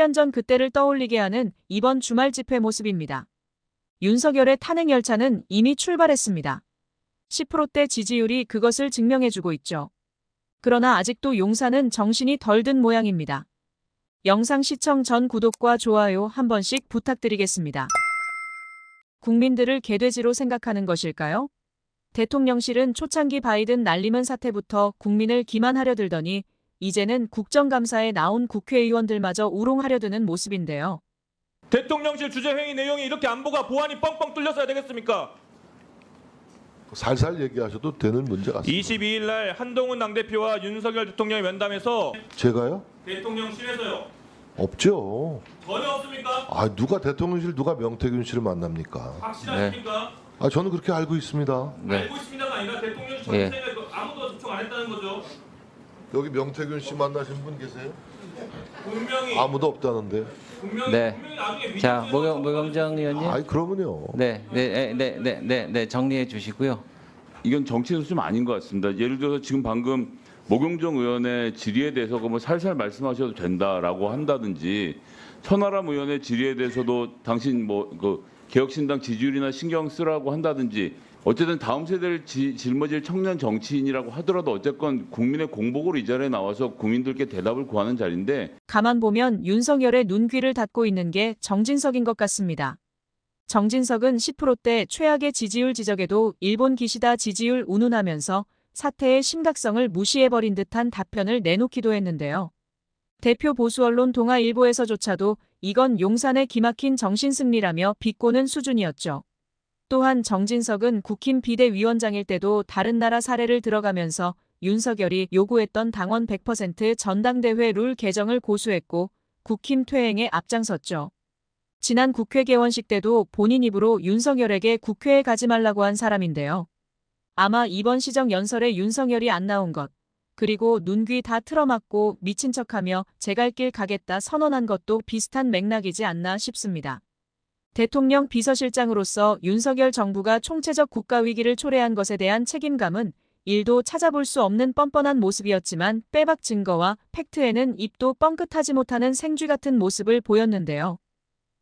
8년 전 그때를 떠올리게 하는 이번 주말 집회 모습입니다. 윤석열의 탄핵 열차는 이미 출발했습니다. 10%대 지지율이 그것을 증명해주고 있죠. 그러나 아직도 용산은 정신이 덜 든 모양입니다. 영상 시청 전 구독과 좋아요 한 번씩 부탁드리겠습니다. 국민들을 개돼지로 생각하는 것일까요? 대통령실은 초창기 바이든 날리면 사태부터 국민을 기만하려 들더니 이제는 국정감사에 나온 국회의원들마저 우롱하려 드는 모습인데요. 대통령실 주재회의 내용이 이렇게 안보가 보안이 뻥뻥 뚫려서야 되겠습니까? 살살 얘기하셔도 되는 문제 같습니다. 22일 날 한동훈 당대표와 윤석열 대통령이 면담해서 제가요? 대통령실에서요. 없죠. 전혀 없습니까? 아, 누가 대통령실 누가 명태균 씨를 만납니까? 확실하십니까? 아, 저는 그렇게 알고 있습니다. 알고 있습니다가 아니라 대통령실 전체가 아무도 접촉 안 했다는 거죠. 여기 명태균 씨 만나신 분 계세요? 분명히 아무도 없다는데. 분명히 나중에 자, 모경정 의원님. 아이, 그러면요. 네, 정리해 주시고요. 이건 정치는 좀 아닌 것 같습니다. 예를 들어서 지금 방금 모경정 의원의 질의에 대해서 뭐 살살 말씀하셔도 된다라고 한다든지 천하람 의원의 질의에 대해서도 당신 그 개혁신당 지지율이나 신경 쓰라고 한다든지 어쨌든 다음 세대를 짊어질 청년 정치인이라고 하더라도 어쨌건 국민의 공복으로 이 자리에 나와서 국민들께 대답을 구하는 자리인데 가만 보면 윤석열의 눈귀를 닫고 있는 게 정진석인 것 같습니다. 정진석은 10%대 최악의 지지율 지적에도 일본 기시다 지지율 운운하면서 사태의 심각성을 무시해버린 듯한 답변을 내놓기도 했는데요. 대표 보수언론 동아일보에서조차도 이건 용산의 기막힌 정신승리라며 비꼬는 수준이었죠. 또한 정진석은 국힘 비대위원장일 때도 다른 나라 사례를 들어가면서 윤석열이 요구했던 당원 100% 전당대회 룰 개정을 고수했고 국힘 퇴행에 앞장섰죠. 지난 국회 개원식 때도 본인 입으로 윤석열에게 국회에 가지 말라고 한 사람인데요. 아마 이번 시정 연설에 윤석열이 안 나온 것, 그리고 눈귀 다 틀어막고 미친 척하며 제 갈 길 가겠다 선언한 것도 비슷한 맥락이지 않나 싶습니다. 대통령 비서실장으로서 윤석열 정부가 총체적 국가위기를 초래한 것에 대한 책임감은 1도 찾아볼 수 없는 뻔뻔한 모습이었지만 빼박 증거와 팩트에는 입도 뻥끗하지 못하는 생쥐 같은 모습을 보였는데요.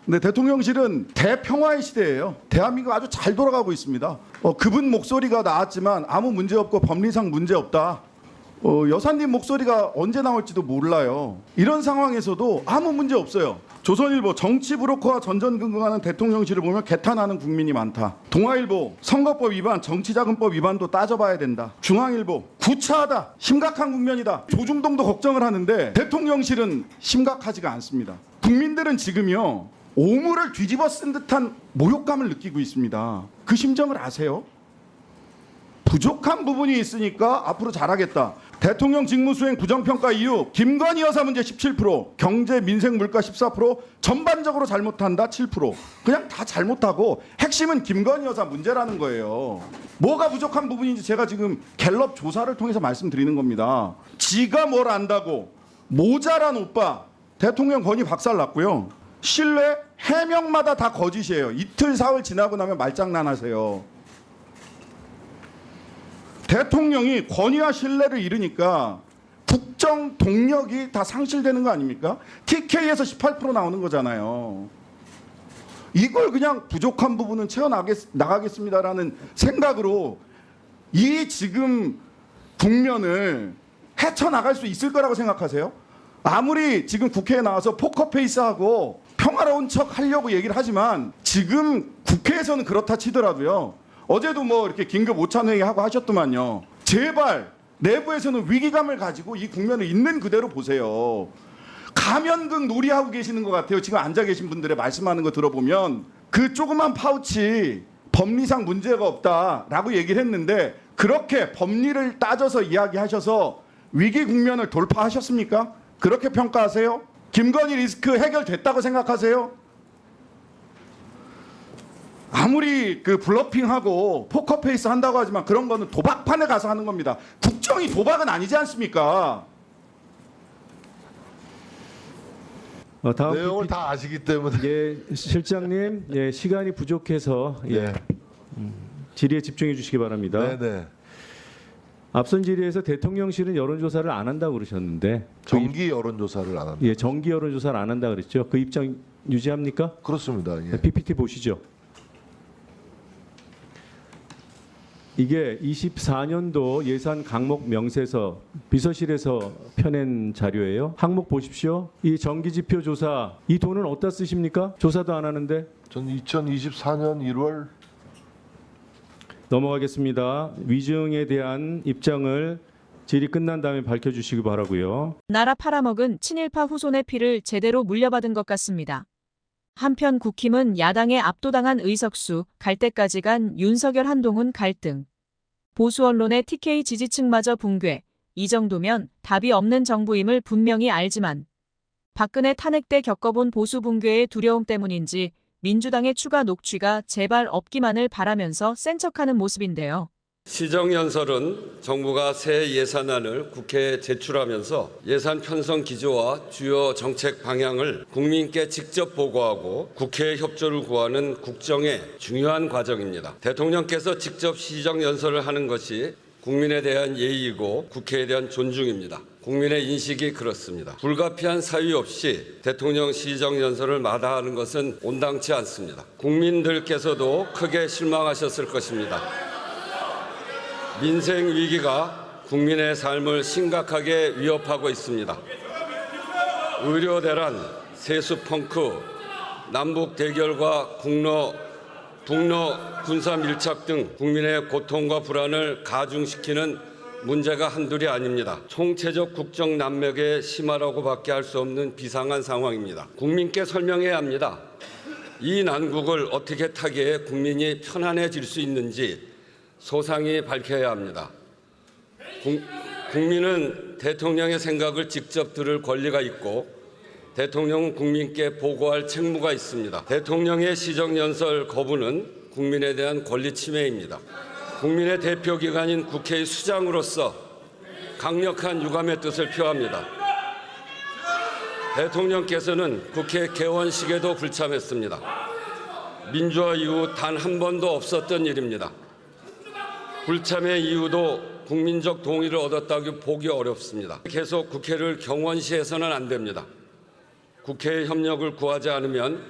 네, 대통령실은 대평화의 시대예요. 대한민국 아주 잘 돌아가고 있습니다. 그분 목소리가 나왔지만 아무 문제 없고 법리상 문제 없다. 여사님 목소리가 언제 나올지도 몰라요. 이런 상황에서도 아무 문제 없어요. 조선일보 정치 브로커와 전전긍긍하는 대통령실을 보면 개탄하는 국민이 많다. 동아일보 선거법 위반, 정치자금법 위반도 따져봐야 된다. 중앙일보 구차하다, 심각한 국면이다. 조중동도 걱정을 하는데 대통령실은 심각하지가 않습니다. 국민들은 지금요 오물을 뒤집어 쓴 듯한 모욕감을 느끼고 있습니다. 그 심정을 아세요? 부족한 부분이 있으니까 앞으로 잘하겠다. 대통령 직무수행 부정평가 이유 김건희 여사 문제 17%, 경제 민생 물가 14%, 전반적으로 잘못한다 7%. 그냥 다 잘못하고 핵심은 김건희 여사 문제라는 거예요. 뭐가 부족한 부분인지 제가 지금 갤럽 조사를 통해서 말씀드리는 겁니다. 지가 뭘 안다고 모자란 오빠 대통령 건의 박살났고요. 신뢰 해명마다 다 거짓이에요. 이틀 사흘 지나고 나면 말장난하세요. 대통령이 권위와 신뢰를 잃으니까 국정 동력이 다 상실되는 거 아닙니까? TK에서 18% 나오는 거잖아요. 이걸 그냥 부족한 부분은 채워나가겠습니다라는 생각으로 이 지금 국면을 헤쳐나갈 수 있을 거라고 생각하세요? 아무리 지금 국회에 나와서 포커페이스하고 평화로운 척 하려고 얘기를 하지만 지금 국회에서는 그렇다 치더라도요. 어제도 뭐 이렇게 긴급 오찬회의하고 하셨더만요. 제발 내부에서는 위기감을 가지고 이 국면을 있는 그대로 보세요. 가면극 놀이하고 계시는 것 같아요. 지금 앉아 계신 분들의 말씀하는 거 들어보면 그 조그만 파우치 법리상 문제가 없다라고 얘기를 했는데 그렇게 법리를 따져서 이야기하셔서 위기 국면을 돌파하셨습니까? 그렇게 평가하세요? 김건희 리스크 해결됐다고 생각하세요? 아무리 그 블러핑하고 포커페이스 한다고 하지만 그런 거는 도박판에 가서 하는 겁니다. 국정이 도박은 아니지 않습니까? 다음 내용을 다 아시기 때문에. 예, 실장님, 예, 시간이 부족해서 네. 질의에 집중해 주시기 바랍니다. 네네. 앞선 질의에서 대통령실은 여론조사를 안 한다고 그러셨는데 정기 여론조사를 안 한다. 예, 정기 여론조사를 안 한다 그랬죠. 그 입장 유지합니까? 그렇습니다. 예. PPT 보시죠. 이게 24년도 예산 강목 명세서 비서실에서 펴낸 자료예요. 항목 보십시오. 이 정기지표 조사, 이 돈은 어디다 쓰십니까? 조사도 안 하는데. 전 2024년 1월 넘어가겠습니다. 위증에 대한 입장을 질의 끝난 다음에 밝혀주시기 바라고요. 나라 팔아먹은 친일파 후손의 피를 제대로 물려받은 것 같습니다. 한편 국힘은 야당에 압도당한 의석수, 갈 때까지 간 윤석열 한동훈 갈등. 보수 언론의 TK 지지층마저 붕괴. 이 정도면 답이 없는 정부임을 분명히 알지만 박근혜 탄핵 때 겪어본 보수 붕괴의 두려움 때문인지 민주당의 추가 녹취가 제발 없기만을 바라면서 센 척하는 모습인데요. 시정연설은 정부가 새 예산안을 국회에 제출하면서 예산 편성 기조와 주요 정책 방향을 국민께 직접 보고하고 국회의 협조를 구하는 국정의 중요한 과정입니다. 대통령께서 직접 시정연설을 하는 것이 국민에 대한 예의이고 국회에 대한 존중입니다. 국민의 인식이 그렇습니다. 불가피한 사유 없이 대통령 시정연설을 마다하는 것은 온당치 않습니다. 국민들께서도 크게 실망하셨을 것입니다. 민생 위기가 국민의 삶을 심각하게 위협하고 있습니다. 의료 대란, 세수 펑크, 남북 대결과 북러 군사 밀착 등 국민의 고통과 불안을 가중시키는 문제가 한둘이 아닙니다. 총체적 국정 난맥의 심화라고밖에 할 수 없는 비상한 상황입니다. 국민께 설명해야 합니다. 이 난국을 어떻게 타개해 국민이 편안해질 수 있는지 소상히 밝혀야 합니다. 국민은 대통령의 생각을 직접 들을 권리가 있고 대통령은 국민께 보고할 책무가 있습니다. 대통령의 시정연설 거부는 국민에 대한 권리 침해입니다. 국민의 대표기관인 국회의 수장으로서 강력한 유감의 뜻을 표합니다. 대통령께서는 국회 개원식에도 불참했습니다. 민주화 이후 단 한 번도 없었던 일입니다. 불참의 이유도 국민적 동의를 얻었다고 보기 어렵습니다. 계속 국회를 경원시해서는 안 됩니다. 국회의 협력을 구하지 않으면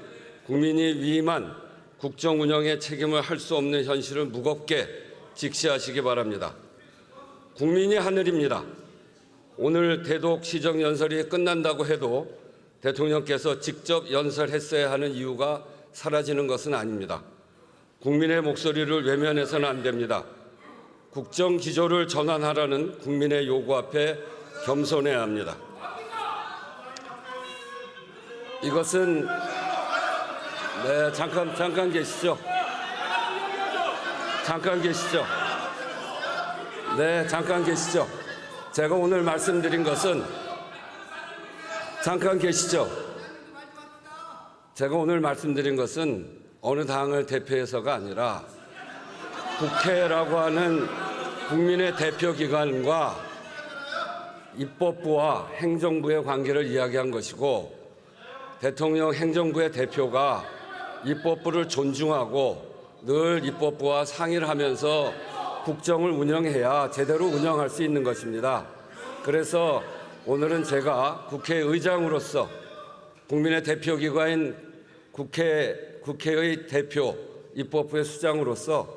국민이 위임한 국정 운영의 책임을 할 수 없는 현실을 무겁게 직시하시기 바랍니다. 국민이 하늘입니다. 오늘 대독 시정연설이 끝난다고 해도 대통령께서 직접 연설했어야 하는 이유가 사라지는 것은 아닙니다. 국민의 목소리를 외면해서는 안 됩니다. 국정 기조를 전환하라는 국민의 요구 앞에 겸손해야 합니다. 이것은 잠깐 계시죠. 잠깐 계시죠. 네, 잠깐 계시죠. 제가 오늘 말씀드린 것은 잠깐 계시죠. 제가 오늘 말씀드린 것은 어느 당을 대표해서가 아니라 국회라고 하는 국민의 대표기관과 입법부와 행정부의 관계를 이야기한 것이고 대통령 행정부의 대표가 입법부를 존중하고 늘 입법부와 상의를 하면서 국정을 운영해야 제대로 운영할 수 있는 것입니다. 그래서 오늘은 제가 국회의장으로서 국민의 대표기관인 국회의 대표, 입법부의 수장으로서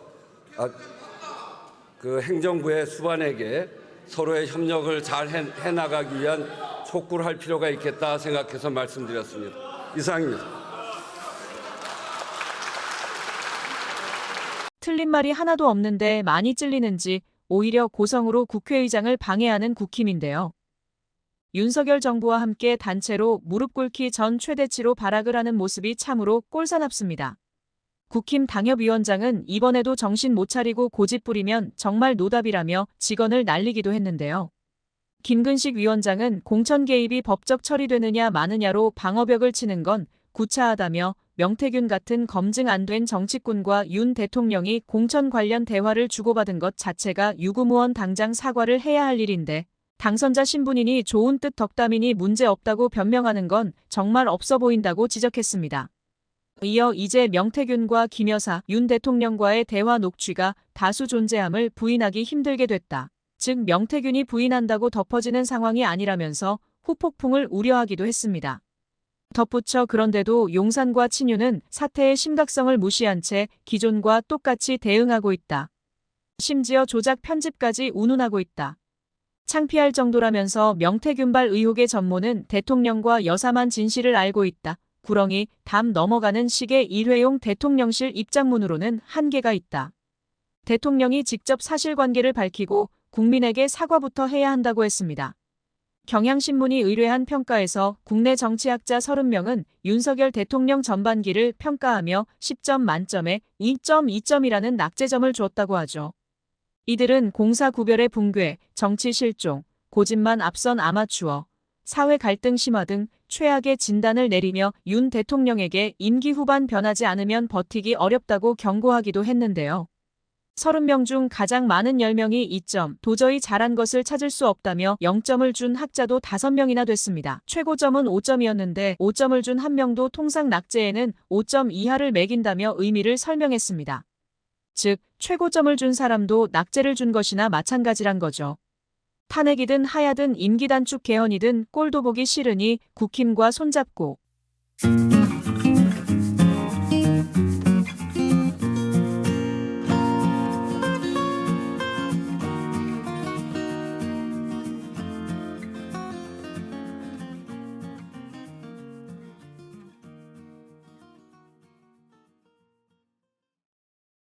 그 행정부의 수반에게 서로의 협력을 잘 해나가기 위한 촉구를 할 필요가 있겠다 생각해서 말씀드렸습니다. 이상입니다. 틀린 말이 하나도 없는데 많이 찔리는지 오히려 고성으로 국회의장을 방해하는 국힘인데요. 윤석열 정부와 함께 단체로 무릎 꿇기 전 최대치로 발악을 하는 모습이 참으로 꼴사납습니다. 국힘 당협위원장은 이번에도 정신 못 차리고 고집 부리면 정말 노답이라며 직언을 날리기도 했는데요. 김근식 위원장은 공천 개입이 법적 처리되느냐 마느냐로 방어벽을 치는 건 구차하다며 명태균 같은 검증 안 된 정치꾼과 윤 대통령이 공천 관련 대화를 주고받은 것 자체가 유구무원 당장 사과를 해야 할 일인데 당선자 신분이니 좋은 뜻 덕담이니 문제없다고 변명하는 건 정말 없어 보인다고 지적했습니다. 이어 이제 명태균과 김 여사, 윤 대통령과의 대화 녹취가 다수 존재함을 부인하기 힘들게 됐다. 즉 명태균이 부인한다고 덮어지는 상황이 아니라면서 후폭풍을 우려하기도 했습니다. 덧붙여 그런데도 용산과 친유는 사태의 심각성을 무시한 채 기존과 똑같이 대응하고 있다. 심지어 조작 편집까지 운운하고 있다. 창피할 정도라면서 명태균발 의혹의 전모는 대통령과 여사만 진실을 알고 있다. 구렁이 담 넘어가는 식의 일회용 대통령실 입장문으로는 한계가 있다. 대통령이 직접 사실관계를 밝히고 국민에게 사과부터 해야 한다고 했습니다. 경향신문이 의뢰한 평가에서 국내 정치학자 30명은 윤석열 대통령 전반기를 평가하며 10점 만점에 2.2점이라는 낙제점을 줬다고 하죠. 이들은 공사 구별의 붕괴, 정치 실종, 고집만 앞선 아마추어, 사회 갈등 심화 등 최악의 진단을 내리며 윤 대통령에게 임기 후반 변하지 않으면 버티기 어렵다고 경고하기도 했는데요. 30명 중 가장 많은 10명이 2점, 도저히 잘한 것을 찾을 수 없다며 0점을 준 학자도 5명이나 됐습니다. 최고점은 5점이었는데 5점을 준 한 명도 통상 낙제에는 5점 이하를 매긴다며 의미를 설명했습니다. 즉, 최고점을 준 사람도 낙제를 준 것이나 마찬가지란 거죠. 탄핵이든 하야든 임기 단축 개헌이든 꼴도 보기 싫으니 국힘과 손잡고